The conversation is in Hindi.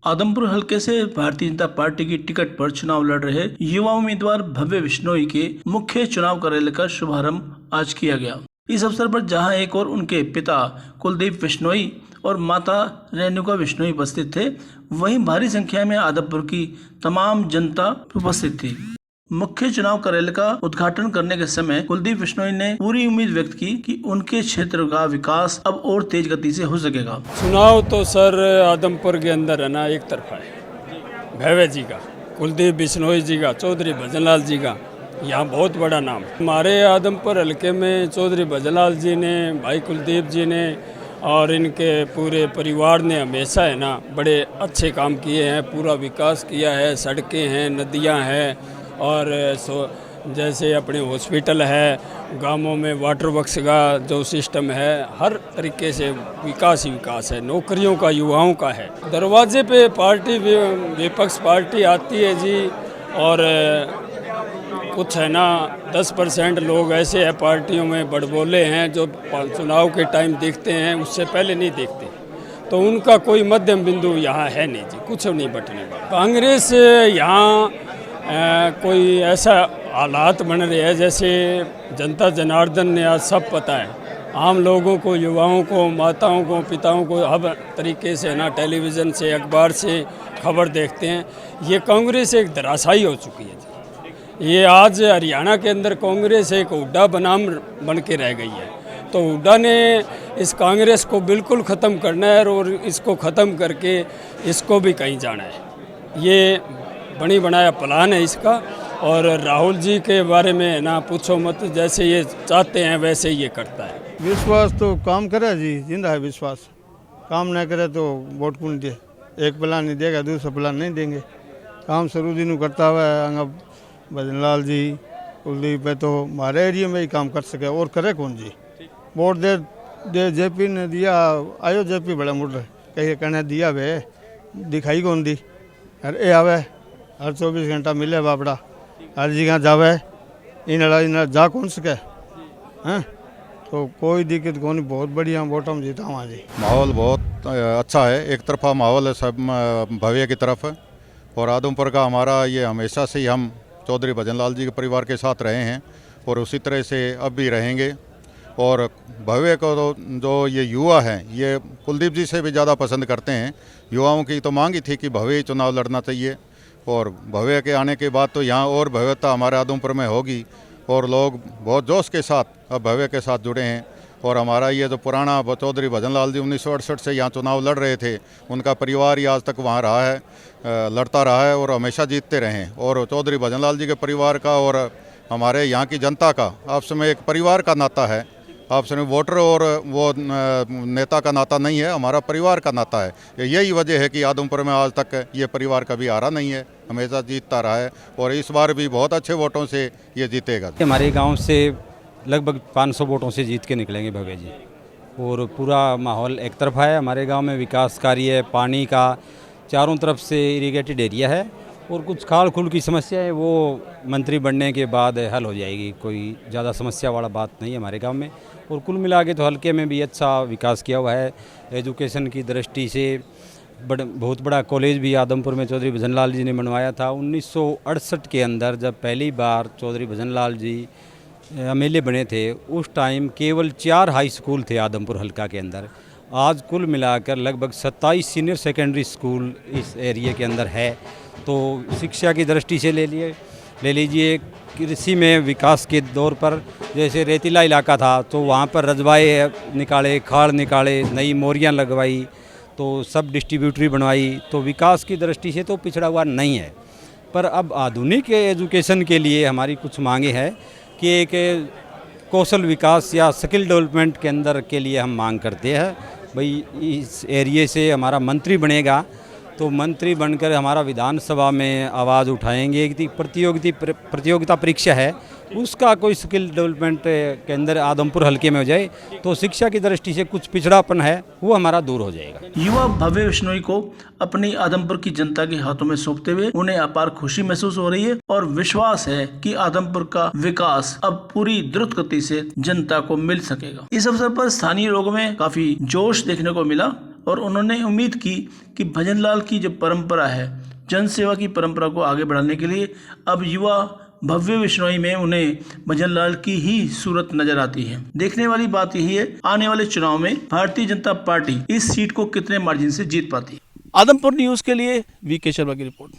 आदमपुर हलके से भारतीय जनता पार्टी की टिकट पर चुनाव लड़ रहे युवा उम्मीदवार भव्य बिश्नोई के मुख्य चुनाव कार्यालय का शुभारंभ आज किया गया। इस अवसर पर जहां एक और उनके पिता कुलदीप बिश्नोई और माता रेणुका बिश्नोई उपस्थित थे, वहीं भारी संख्या में आदमपुर की तमाम जनता उपस्थित थी। मुख्य चुनाव कार्यालय का उद्घाटन करने के समय कुलदीप बिश्नोई ने पूरी उम्मीद व्यक्त की कि उनके क्षेत्र का विकास अब और तेज गति से हो सकेगा। चुनाव तो सर आदमपुर के अंदर है ना, एक तरफा है। भव्य जी का, कुलदीप बिश्नोई जी का, चौधरी भजनलाल जी का, यहाँ बहुत बड़ा नाम। हमारे आदमपुर हल्के में चौधरी भजनलाल जी ने, भाई कुलदीप जी ने और इनके पूरे परिवार ने हमेशा है ना बड़े अच्छे काम किए हैं, पूरा विकास किया है। सड़कें हैं, नदियाँ हैं और जैसे अपने हॉस्पिटल है, गांवों में वाटर वर्क्स का जो सिस्टम है, हर तरीके से विकास ही विकास है। नौकरियों का, युवाओं का है। दरवाजे पे पार्टी, विपक्ष पार्टी आती है जी, और कुछ है ना 10% लोग ऐसे हैं पार्टियों में बड़बोले हैं जो चुनाव के टाइम देखते हैं, उससे पहले नहीं देखते। तो उनका कोई मध्यम बिंदु यहाँ है नहीं जी, कुछ नहीं बटने वाला। कांग्रेस यहाँ कोई ऐसा हालात बन रहे हैं जैसे जनता जनार्दन ने आज सब पता है। आम लोगों को, युवाओं को, माताओं को, पिताओं को हर तरीके से ना टेलीविज़न से, अखबार से खबर देखते हैं। ये कांग्रेस एक धराशायी हो चुकी है जी। ये आज हरियाणा के अंदर कांग्रेस एक हुड्डा बनाम बन के रह गई है। तो हुड्डा ने इस कांग्रेस को बिल्कुल ख़त्म करना है और इसको ख़त्म करके इसको भी कहीं जाना है। ये बनी बनाया प्लान है इसका। और राहुल जी के बारे में ना पूछो मत, जैसे ये चाहते हैं वैसे ये करता है। विश्वास तो काम करे जी, जिंदा है विश्वास। काम नहीं करे तो वोट कौन दे। एक प्लान नहीं देगा, दूसरा प्लान नहीं देंगे। काम शुरू दिन करता हुआ है भजनलाल जी, कुलदीप है, तो हमारे एरिया में ही काम कर सके और करे कौन जी। वोट दे जेपी ने दिया, आयो जेपी बड़ा मुड़ कहीं कहने दिया वे, दिखाई कौन दी। अरे आवे हर 24 घंटा मिले बापड़ा, हर जगह जावे, इन जा कौन सके हैं। तो कोई दिक्कत कौन, बहुत बढ़िया वोट हम जीता वहाँ जी। माहौल बहुत अच्छा है, एक तरफा माहौल है सब भव्य की तरफ। और आदमपुर का हमारा ये हमेशा से ही हम चौधरी भजनलाल जी के परिवार के साथ रहे हैं और उसी तरह से अब भी रहेंगे। और भव्य को तो जो ये युवा हैं, ये कुलदीप जी से भी ज़्यादा पसंद करते हैं। युवाओं की तो मांग ही थी कि भव्य ही चुनाव लड़ना चाहिए, और भव्य के आने के बाद तो यहाँ और भव्यता हमारे आदमपुर में होगी और लोग बहुत जोश के साथ अब भव्य के साथ जुड़े हैं। और हमारा ये जो पुराना चौधरी भजनलाल जी 1968 से यहाँ चुनाव लड़ रहे थे, उनका परिवार ही आज तक वहाँ रहा है, लड़ता रहा है और हमेशा जीतते रहे हैं। और चौधरी भजनलाल जी के परिवार का और हमारे यहाँ की जनता का आपस में एक परिवार का नाता है। आपस में वोटर और वो नेता का नाता नहीं है, हमारा परिवार का नाता है। यही वजह है कि आदमपुर में आज तक ये परिवार कभी हारा नहीं है, हमेशा जीतता रहा है और इस बार भी बहुत अच्छे वोटों से ये जीतेगा। हमारे गांव से लगभग 500 वोटों से जीत के निकलेंगे भव्य जी। और पूरा माहौल एक तरफा है। हमारे गांव में विकास कार्य, पानी का चारों तरफ से इरीगेटेड एरिया है और कुछ खाल खुल की समस्या है, वो मंत्री बनने के बाद हल हो जाएगी। कोई ज़्यादा समस्या वाला बात नहीं है हमारे गांव में। और कुल मिला के तो हल्के में भी अच्छा विकास किया हुआ है। एजुकेशन की दृष्टि से बहुत बड़ा कॉलेज भी आदमपुर में चौधरी भजनलाल जी ने बनवाया था। 1968 के अंदर जब पहली बार चौधरी भजनलाल जी एमएलए बने थे, उस टाइम केवल 4 हाई स्कूल थे आदमपुर हल्का के अंदर। आज कुल मिलाकर लगभग 27 सीनियर सेकेंडरी स्कूल इस एरिया के अंदर है। तो शिक्षा की दृष्टि से ले लीजिए, कृषि में विकास के दौर पर जैसे रेतीला इलाका था तो वहाँ पर रजवाए निकाले, खाड़ निकाले, नई मोरियाँ लगवाई, तो सब डिस्ट्रीब्यूटरी बनवाई। तो विकास की दृष्टि से तो पिछड़ा हुआ नहीं है। पर अब आधुनिक एजुकेशन के लिए हमारी कुछ मांगे हैं कि एक कौशल विकास या स्किल डेवलपमेंट के अंदर के लिए हम मांग करते हैं। भाई इस एरिए से हमारा मंत्री बनेगा तो मंत्री बनकर हमारा विधानसभा में आवाज़ उठाएंगे कि प्रतियोगिता परीक्षा है, उसका कोई स्किल डेवलपमेंट के अंदर आदमपुर हल्के में हो जाए तो शिक्षा की दृष्टि से कुछ पिछड़ापन है वो हमारा दूर हो जाएगा। युवा भव्य बिश्नोई को अपनी आदमपुर की जनता के हाथों में सौंपते हुए उन्हें अपार खुशी महसूस हो रही है और विश्वास है कि आदमपुर का विकास अब पूरी द्रुत गति से जनता को मिल सकेगा। इस अवसर पर स्थानीय लोगों में काफी जोश देखने को मिला और उन्होंने उम्मीद की कि भजनलाल की जो परंपरा है, जन सेवा की परंपरा को आगे बढ़ाने के लिए अब युवा भव्य बिश्नोई में उन्हें भजनलाल की ही सूरत नजर आती है। देखने वाली बात यही है आने वाले चुनाव में भारतीय जनता पार्टी इस सीट को कितने मार्जिन से जीत पाती है। आदमपुर न्यूज के लिए वी के शर्मा की रिपोर्ट।